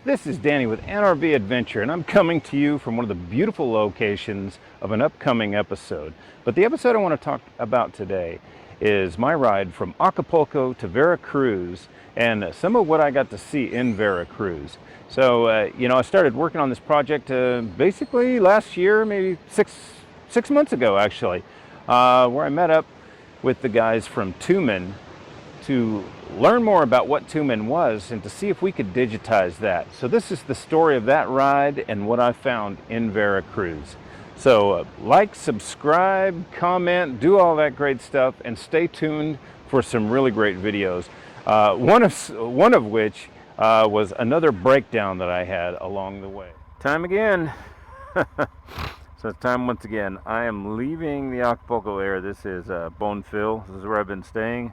This is Danny with NRV Adventure, and I'm coming to you from one of the beautiful locations of an upcoming episode. But the episode I want to talk about today is my ride from Acapulco to Veracruz and some of what I got to see in Veracruz. So, I started working on this project basically last year, maybe six months ago actually, where I met up with the guys from Tumin to learn more about what Tumin was and to see if we could digitize that. So this is the story of that ride and what I found in Veracruz. So like, subscribe, comment, do all that great stuff, and stay tuned for some really great videos. One of which was another breakdown that I had along the way. Time again. So it's time once again. I am leaving the Acapulco area. This is Bonfil. This is where I've been staying.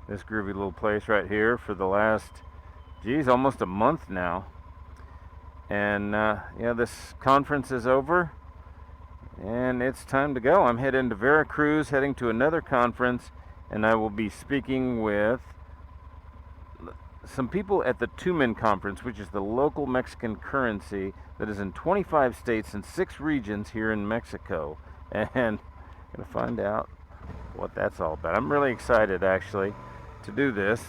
This groovy little place right here for the last, almost a month now. And this conference is over and it's time to go. I'm heading to Veracruz, heading to another conference, and I will be speaking with some people at the Tumin conference, which is the local Mexican currency that is in 25 states and 6 regions here in Mexico. And I'm going to find out what that's all about. I'm really excited actually to do this.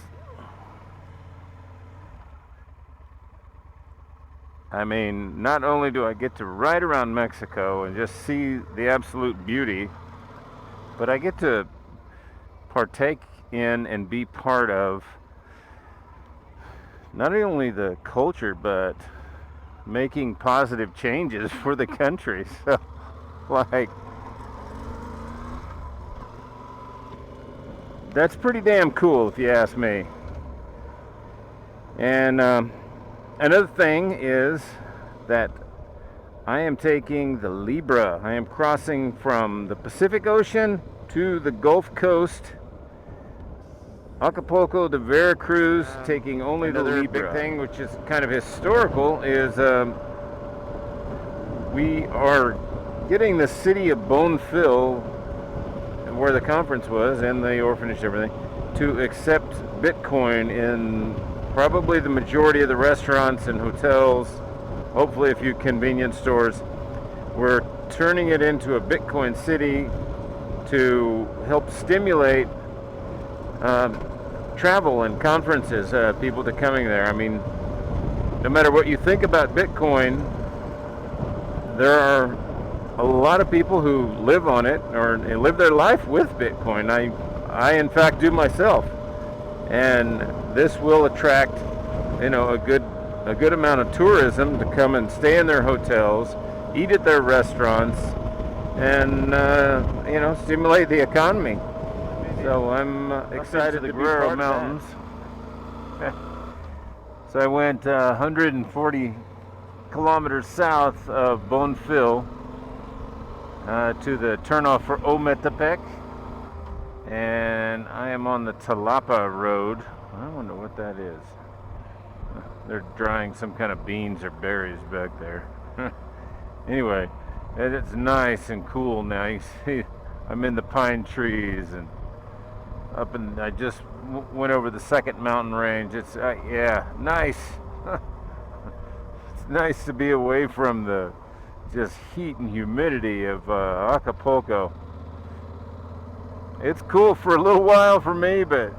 I mean, not only do I get to ride around Mexico and just see the absolute beauty, but I get to partake in and be part of not only the culture, but making positive changes for the country. So, that's pretty damn cool if you ask me. And another thing is that I am taking the Libre. I am crossing from the Pacific Ocean to the Gulf Coast, Acapulco to Veracruz, taking only the Libre. Big thing, which is kind of historical, is we are getting the city of Bonfil, where the conference was, and the orphanage and everything, to accept Bitcoin in probably the majority of the restaurants and hotels, hopefully a few convenience stores. We're turning it into a Bitcoin city to help stimulate travel and conferences, people to coming there. I mean, no matter what you think about Bitcoin, there are a lot of people who live on it or live their life with Bitcoin. I in fact do myself, and this will attract, a good amount of tourism to come and stay in their hotels, eat at their restaurants, and stimulate the economy. So I'm excited to be part of Mountains. So I went 140 kilometers south of Bonfil to the turnoff for Ometepec, and I am on the Talapa Road. I wonder what that is. They're drying some kind of beans or berries back there. Anyway, it's nice and cool now. You see, I'm in the pine trees and I just went over the second mountain range. It's nice. It's nice to be away from the just heat and humidity of Acapulco. It's cool for a little while for me, but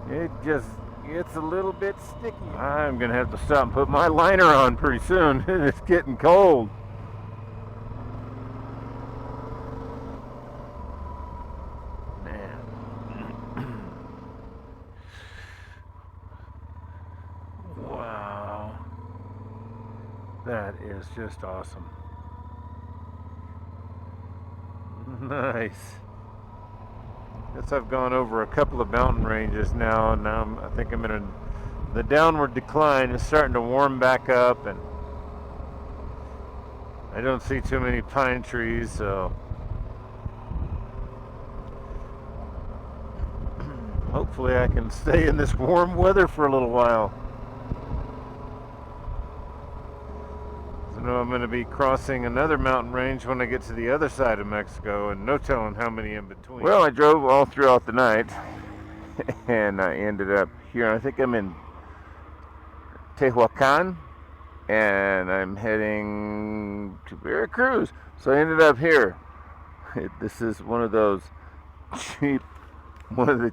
it just gets a little bit sticky. I'm gonna have to stop and put my liner on pretty soon. It's getting cold. Man. Wow. That is just awesome. Nice. Guess I've gone over a couple of mountain ranges now, and now I think I'm in the downward decline is starting to warm back up, and I don't see too many pine trees, so hopefully I can stay in this warm weather for a little while. I know I'm going to be crossing another mountain range when I get to the other side of Mexico, and no telling how many in between. Well, I drove all throughout the night, and I ended up here. I think I'm in Tehuacan, and I'm heading to Veracruz. So I ended up here. This is one of the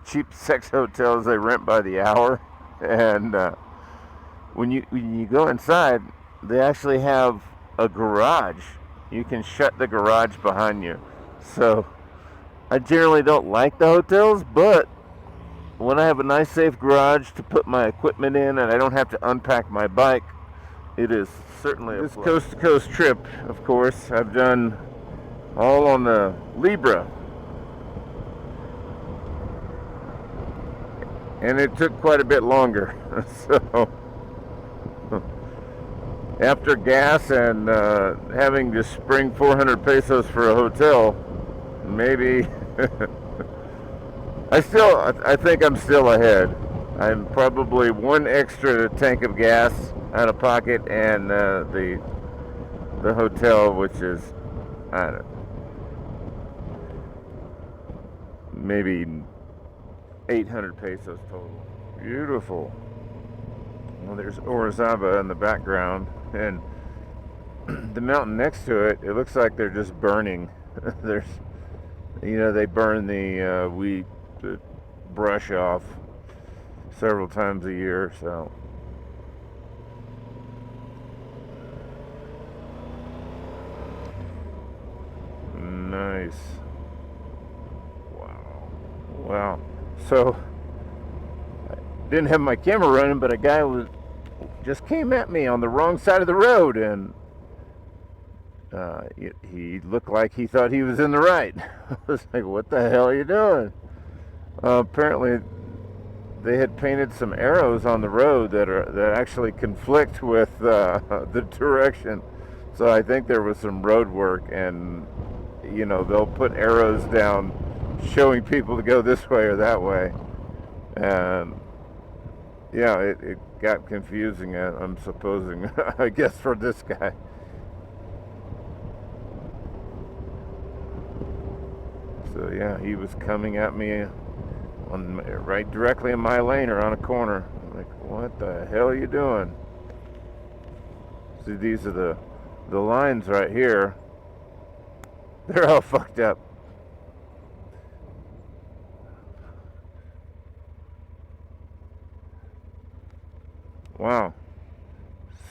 cheap sex hotels they rent by the hour, and when you go inside, they actually have a garage. You can shut the garage behind you. So I generally don't like the hotels, but when I have a nice safe garage to put my equipment in and I don't have to unpack my bike, it is certainly this coast to coast trip. Of course, I've done all on the Libre, and it took quite a bit longer. So after gas and having to spring 400 pesos for a hotel, maybe I think I'm still ahead. I'm probably one extra tank of gas out of pocket, and the hotel, which is, I don't know, maybe 800 pesos total. Beautiful. Well, there's Orizaba in the background, and the mountain next to it, it looks like they're just burning. There's, they burn the brush off several times a year, so. Nice. Wow. So I didn't have my camera running, but a guy just came at me on the wrong side of the road, and he looked like he thought he was in the right. I was like, what the hell are you doing? Apparently they had painted some arrows on the road that actually conflict with the direction. So I think there was some road work, and they'll put arrows down showing people to go this way or that way, and yeah, it got confusing, I'm supposing. I guess for this guy. So yeah, he was coming at me right directly in my lane or on a corner. I'm like, what the hell are you doing? See, these are the lines right here. They're all fucked up. Wow.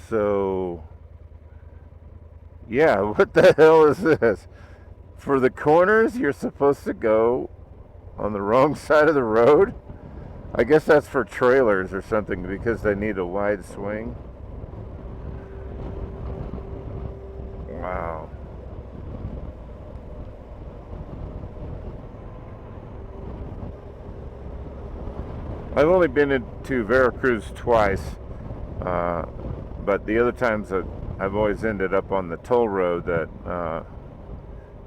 So, yeah, what the hell is this? For the corners, you're supposed to go on the wrong side of the road? I guess that's for trailers or something, because they need a wide swing. Wow. I've only been into Veracruz twice, but the other times I've always ended up on the toll road that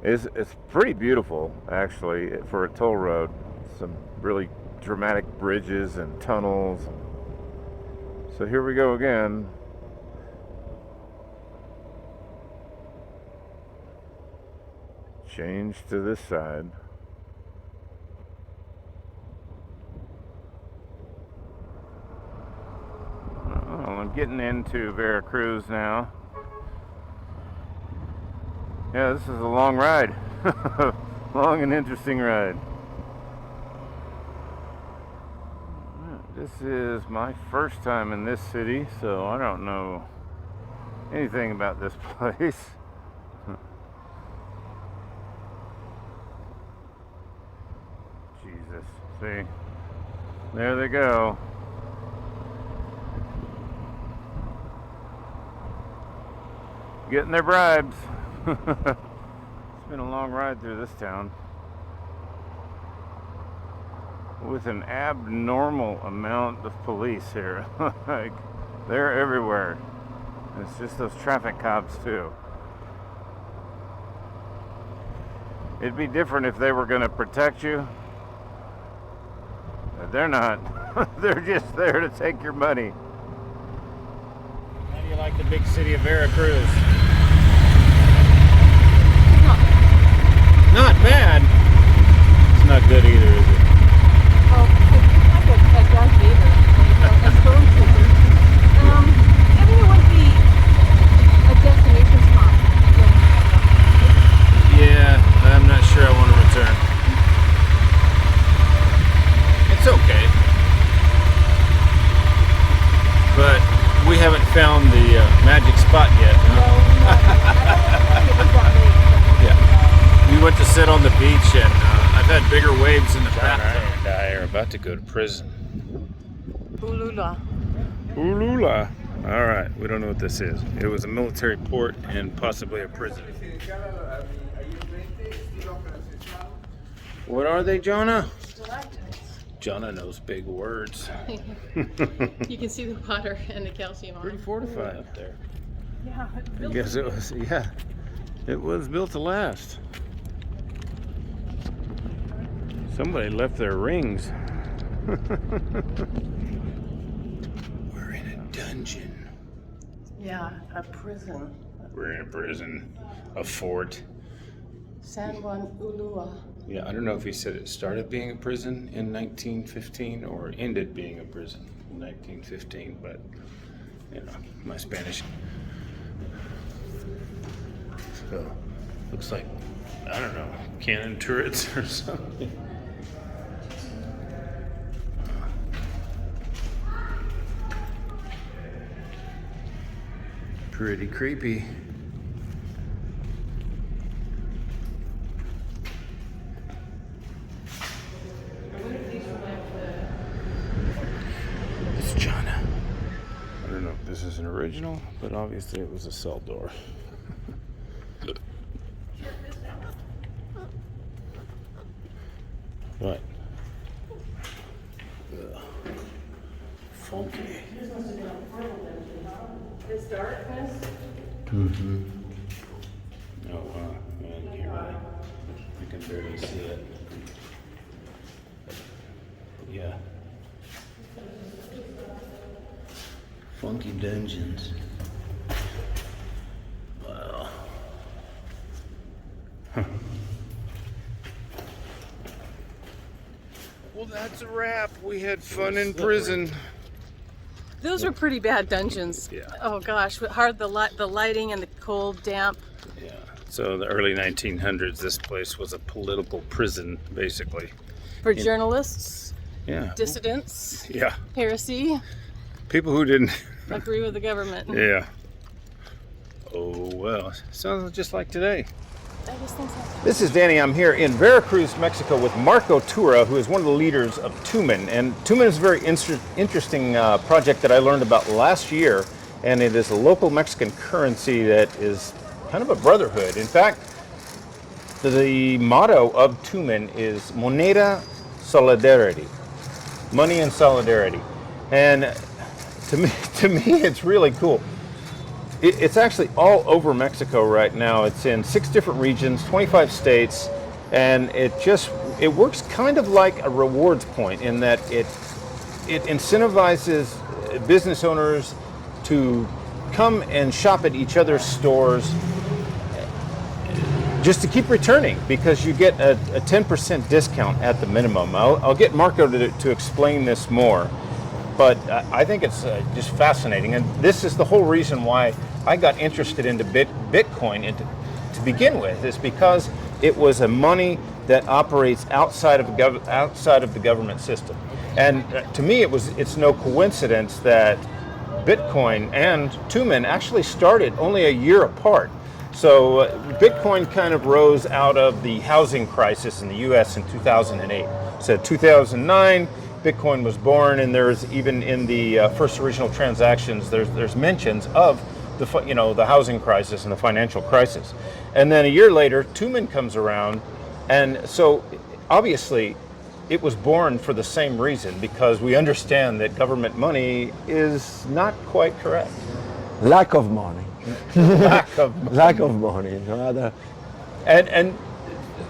it's pretty beautiful, actually, for a toll road. Some really dramatic bridges and tunnels. So here we go again. Change to this side. Well, I'm getting into Veracruz now. Yeah, this is a long ride. Long and interesting ride. This is my first time in this city, so I don't know anything about this place. Jesus, see? There they go. Getting their bribes. It's been a long ride through this town with an abnormal amount of police here. Like, they're everywhere. It's just those traffic cops too. It'd be different if they were going to protect you. But they're not. They're just there to take your money. How do you like the big city of Veracruz? Not bad. It's not good either, is it? Oh, it's like a Darth Vader, like a stormtrooper. It's okay. But we haven't found the magic spot yet. Yeah. We went to sit on the beach, and I've had bigger waves in the bathtub. Jona and I are about to go to prison. Ulua. Ulua. All right. We don't know what this is. It was a military port and possibly a prison. What are they, Jona? Jona knows big words. You can see the water and the calcium on Pretty it. fortified up there. Yeah. I guess it was, yeah. It was built to last. Somebody left their rings. We're in a dungeon. Yeah, a prison. We're in a prison. A fort. San Juan De Ulua. Yeah, I don't know if he said it started being a prison in 1915 or ended being a prison in 1915, but, you know, my Spanish. So, looks like, I don't know, cannon turrets or something. Pretty creepy. It's Jona. I don't know if this is an original, but obviously it was a cell door. What? Ugh. Funky. This darkness. Mm-hmm. Oh wow, man, you're right. I can barely see it. Yeah. Funky dungeons. Wow. Huh. Well, that's a wrap. We had fun in prison. Those were pretty bad dungeons. Yeah. Oh gosh, hard the lighting and the cold, damp. Yeah. So in the early 1900s, this place was a political prison, basically. For journalists, Yeah. dissidents, Yeah. heresy, People who didn't. agree with the government. Yeah. Oh well. Sounds just like today. I just think so. This is Danny. I'm here in Veracruz, Mexico with Marco Tura, who is one of the leaders of Tumin. And Tumin is a very interesting project that I learned about last year. And it is a local Mexican currency that is kind of a brotherhood. In fact, the motto of Tumin is Moneda Solidarity. Money and solidarity. And to me, it's really cool. It's actually all over Mexico right now. It's in 6 different regions, 25 states, and it works kind of like a rewards point in that it incentivizes business owners to come and shop at each other's stores just to keep returning, because you get a 10% discount at the minimum. I'll get Marco to explain this more. But I think it's just fascinating, and this is the whole reason why I got interested into Bitcoin to begin with, is because it was a money that operates outside of the government system. And to me, it's no coincidence that Bitcoin and Tumin actually started only a year apart. So Bitcoin kind of rose out of the housing crisis in the U.S. in 2008. So 2009. Bitcoin was born, and there's even in the first original transactions, there's mentions of the housing crisis and the financial crisis. And then a year later, Tumin comes around, and so obviously it was born for the same reason, because we understand that government money is not quite correct. Lack of money. Lack of money. Lack of money. Rather. And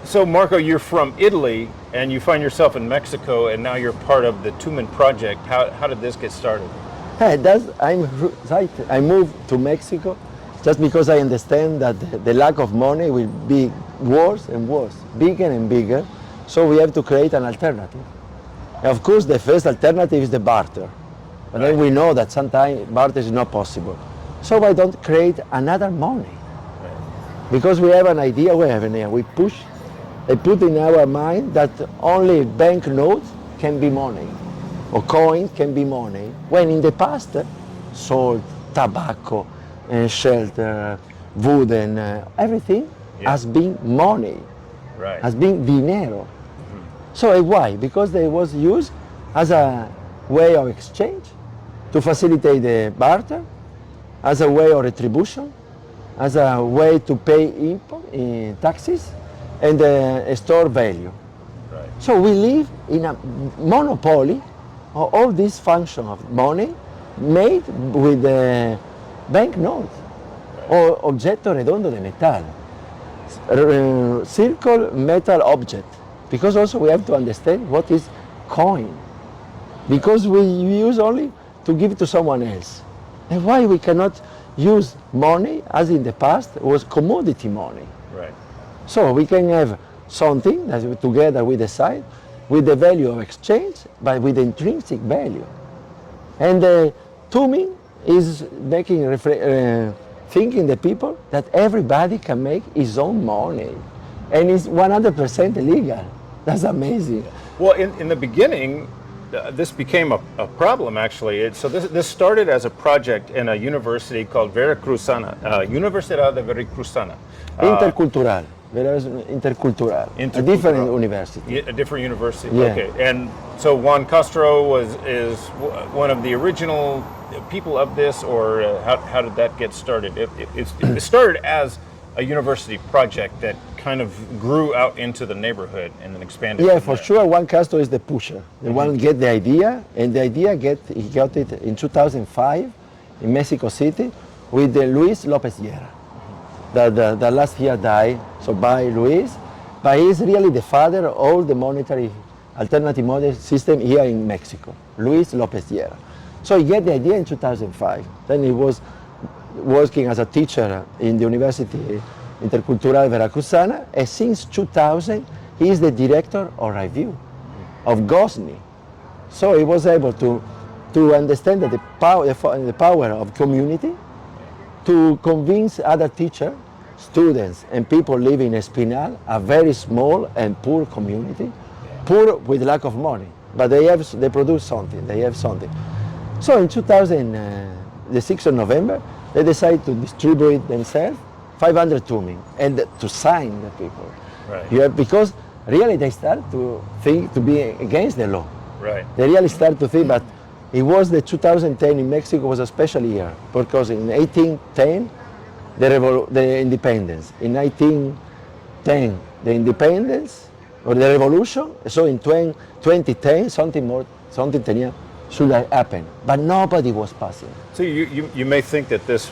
so Marco, you're from Italy, and you find yourself in Mexico, and now you're part of the Tumin project. How did this get started? Hey, I moved to Mexico just because I understand that the lack of money will be worse and worse, bigger and bigger. So we have to create an alternative. And of course, the first alternative is the barter. But then we know that sometimes barter is not possible. So why don't create another money? Because we have an idea, we put in our mind that only banknotes can be money, or coin can be money, when in the past, salt, tobacco, shelter, wood, and everything has been money, Right. has been dinero. So why? Because they was used as a way of exchange, to facilitate the barter, as a way of retribution, as a way to pay taxes, and store value. Right. So we live in a monopoly of all this function of money made with banknotes o oggetto redondo de metal, circle metal object. Because also we have to understand what is coin. Because we use only to give to someone else. And why we cannot use money as in the past was commodity money. Right. So we can have something that together we decide with the value of exchange, but with intrinsic value. And Tumin is making thinking the people that everybody can make his own money, and it's 100% legal. That's amazing. Well, in the beginning, this became a problem, actually. So this started as a project in a university called Veracruzana, Universidad de Veracruzana. Intercultural. Intercultural. A different university. A different university. Yeah. Okay. And so Juan Castro is one of the original people of this, or how did that get started? It started as a university project that kind of grew out into the neighborhood and then expanded. Yeah, from for there. sure. Juan Castro is the pusher. The one get the idea, and the idea he got it in 2005 in Mexico City with Luis Lopez Llera. The last year died, so by Luis, but he's really the father of all the alternative monetary system here in Mexico, Luis Lopez Llera. So he get the idea in 2005. Then he was working as a teacher in the University Intercultural Veracruzana, and since 2000 he is the director of review of GOSNI. So he was able to understand that the power of community, to convince other teachers, students, and people living in Espinal, a very small and poor community, poor with lack of money, but they produce something, they have something. So in the 6th of November, they decided to distribute themselves 500 Tumin and to sign the people. Right. Yeah, because really they start to think to be against the law. Right. They really start to think, but it was the 2010 in Mexico was a special year, because in 1810 the independence, in 1910 the independence or the revolution. So in 2010 something should have happened, but nobody was passing. So you may think that this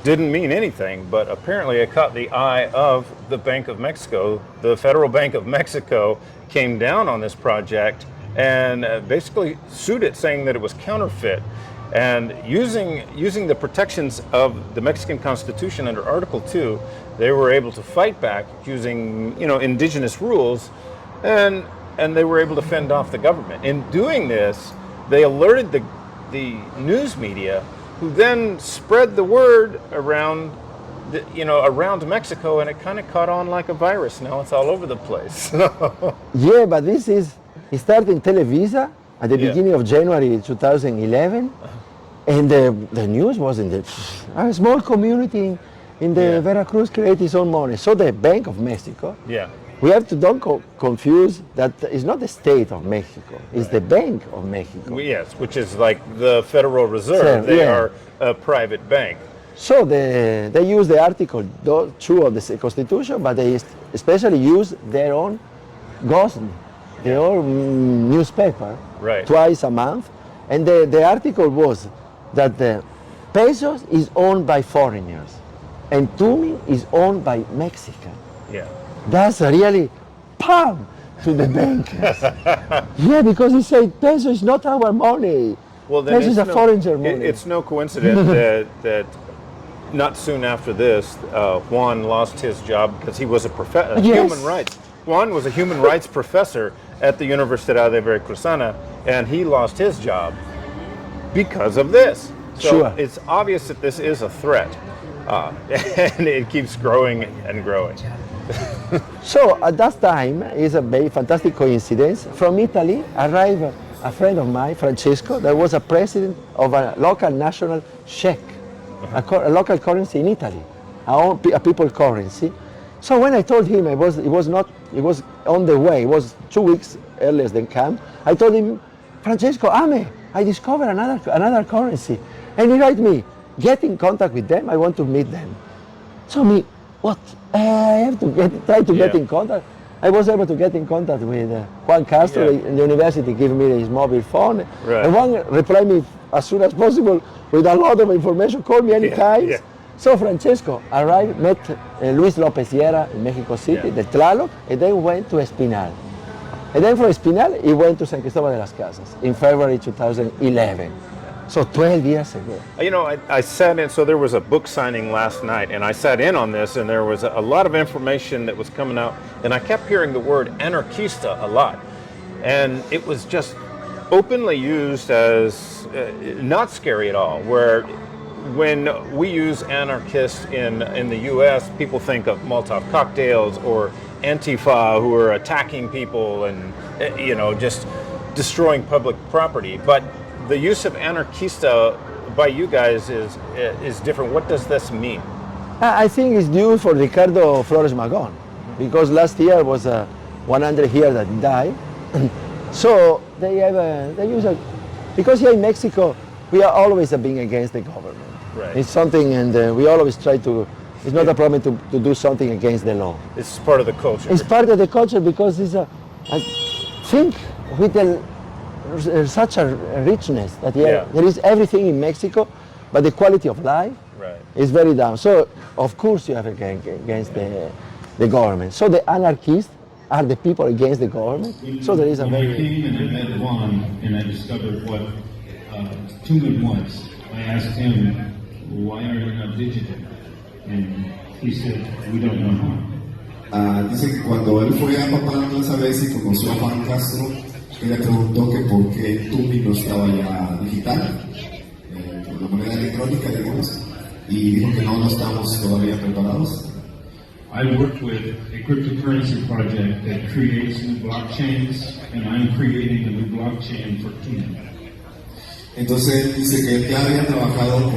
didn't mean anything, but apparently it caught the eye of the Bank of Mexico. The Federal Bank of Mexico came down on this project and basically sued it, saying that it was counterfeit. And using the protections of the Mexican Constitution under Article 2, they were able to fight back using indigenous rules, and they were able to fend off the government. In doing this, they alerted the news media, who then spread the word around around Mexico, and it kind of caught on like a virus. Now it's all over the place. Yeah, but it started in Televisa at the beginning of January 2011, and the news was a small community in the Veracruz created its own money. So the Bank of Mexico, we have to don't confuse that it's not the state of Mexico, it's the Bank of Mexico. Yes, which is like the Federal Reserve. They are a private bank. So they use the Article 2 of the Constitution, but they especially use their own GOSNI, their own newspaper, twice a month. And the article was that the pesos is owned by foreigners and Tumin is owned by Mexicans. Yeah. That's really palm to the bankers. Yeah, because he said peso is not our money. Well, then peso is a foreigner money. It's no coincidence that not soon after this, Juan lost his job because he was a human rights. Juan was a human rights professor at the Universidad de Veracruzana, and he lost his job because of this. So it's obvious that this is a threat, and it keeps growing and growing. So at that time, is a very fantastic coincidence. From Italy arrived a friend of mine, Francesco, that was a president of a local national shekel, a local currency in Italy, a people currency. So when I told him it was on the way, it was 2 weeks earlier than come, I told him, Francesco, Ame, I discovered another currency. And he wrote me, get in contact with them, I want to meet them. So me, what? I have to try to get in contact. I was able to get in contact with Juan Castro in the university, gave me his mobile phone. Right. And Juan replied me as soon as possible with a lot of information, called me anytime. Yeah. So Francesco arrived, met Luis Lopez Sierra in Mexico City, the Tlaloc, and then went to Espinal. And then from Espinal, he went to San Cristobal de las Casas in February 2011. So 12 years ago. You know, I sat in, so there was a book signing last night, and I sat in on this, and there was a lot of information that was coming out, and I kept hearing the word anarquista a lot. And it was just openly used as not scary at all, where when we use anarchist in the US, people think of Molotov cocktails or Antifa who are attacking people and, just destroying public property. But the use of anarquista by you guys is different. What does this mean? I think it's due for Ricardo Flores Magón, because last year was 100 years that he died. So they use because here in Mexico, we are always being against the government. Right. It's something, and we always try to, it's not a problem to do something against the law. It's part of the culture. It's part of the culture because I think with such a richness that there is everything in Mexico, but the quality of life is very down. So of course you have against the government. So the anarchists are the people against the government. So there is a very. When I came and I met Juan and I discovered what Tumin was, I asked him, why are you not digital? And he said, we don't know how. Dice que cuando él fue a Papantla esa vez y conoció a Juan Castro, él le preguntó que por qué Tumin no estaba ya digital, por la moneda electrónica, digamos, y dijo que no estamos todavía preparados. I work with a cryptocurrency project that creates new blockchains, and I'm creating a new blockchain for Tumin. Entonces él dice que él ya había trabajado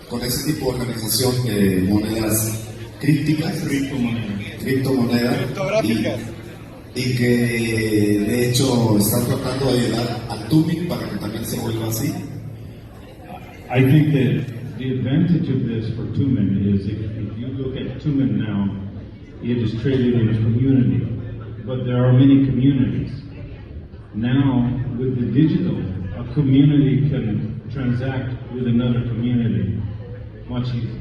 con ese tipo de organización de monedas crípticas, criptomonedas, y que de hecho está tratando de ayudar a Tumin para que también se vuelva así. I think that the advantage of this for Tumin is if you look at Tumin now, it is traded in a community, but there are many communities. Now, with the digital, a community can transact with another community much easier.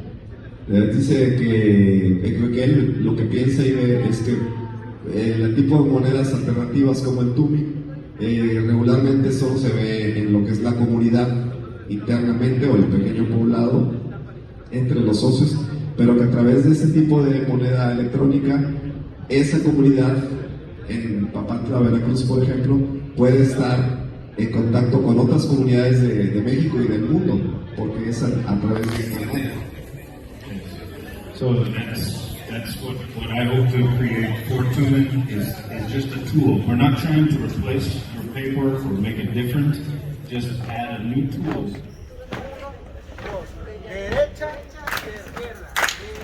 Dice que él lo que piensa y ve es que el tipo de monedas alternativas como el Tumin regularmente solo se ve en lo que es la comunidad internamente o el pequeño poblado entre los socios, pero que a través de ese tipo de moneda electrónica, esa comunidad en Papantla, Veracruz, por ejemplo, puede estar en contacto con otras comunidades de México y del mundo, porque es a través de internet. So that's what I hope to create for Tumin is just a tool. We're not trying to replace your paperwork or make it different, just add a new tool. Derecha, izquierda,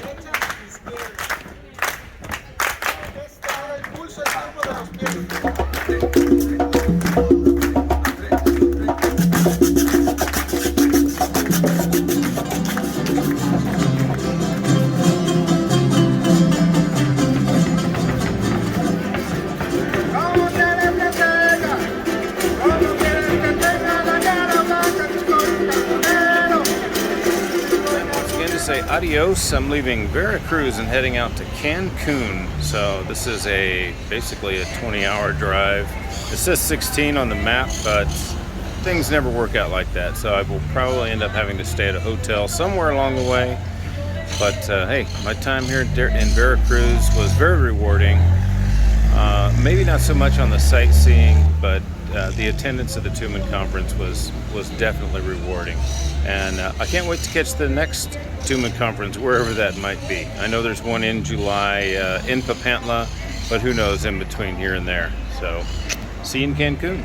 derecha, izquierda. Está el pulso, el tiempo de los pies. Say adios. I'm leaving Veracruz and heading out to Cancun. So this is basically a 20-hour drive. It says 16 on the map, but things never work out like that. So I will probably end up having to stay at a hotel somewhere along the way. But hey, my time here in Veracruz was very rewarding. Maybe not so much on the sightseeing, but the attendance at the Tumin conference was definitely rewarding, and I can't wait to catch the next Tumin conference wherever that might be. I know there's one in July in Papantla, but who knows in between here and there. So see you in Cancun.